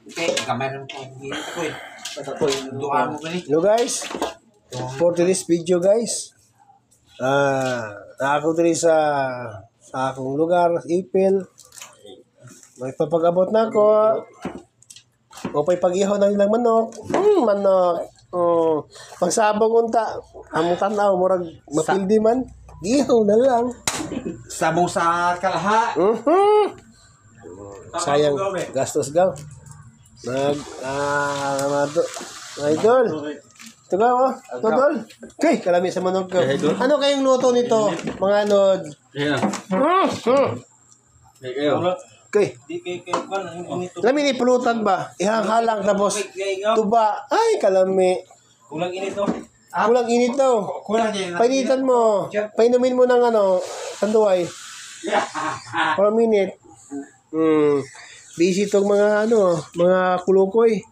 Okay, kamay naman ko. Duha mo gani. Hello guys, for today's video guys, ako diri sa akong lugar, Ipil. Magpapag-abot na ako. O pa'y pag-ihaw ng ilang manok. Manok. Pagsabong unta, among tanaw, murag mapildi man. Ihaw na lang. Sabong sa kalaha. Sayang, gastos gaw. Idol. Ito ka, oh. Idol. Okay, kalami sa manok ko. Ano kayong luto nito, mga anod? Okay. Kalami ni pulutan ba? Ihanghalang tapos tuba. Ay, kalami. Kulang init to. Kulang init daw. Kulang yan. Painitan mo. Painumin mo ng tanduay. For a minute. Busy itong mga mga kulukoy.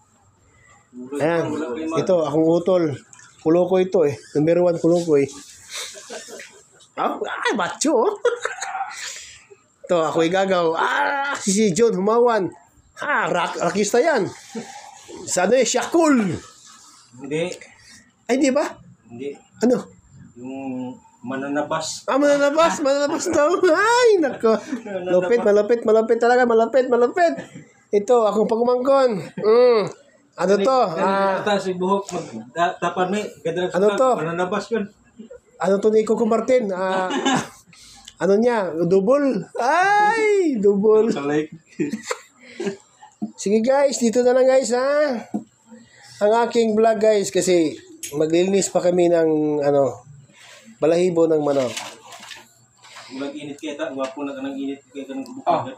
Ayan. Ito, akong utol. Kulukoy ito eh. Number 1 kulukoy. Ay, macho. Ito, ako igagaw. Si John Humawan. Rakista yan. Sana Shakul. Hindi. Ay, di ba? Hindi. Ano? Yung mananabas. Mananabas daw. Ay, nako. Malapit talaga. Malapit. Ito, akong pagumangkon. Ano to? Si buhok. Tapan may. Ano to? Mananabas yun. Ano to ni Coco Martin? Ano niya? Double. Ay, double. Sige guys, dito na lang guys ha. Ang aking vlog guys kasi maglilinis pa kami ng balahibo ng manok. Ulag init kaya ta, wapo na ka ng init kaya ka ng bukod.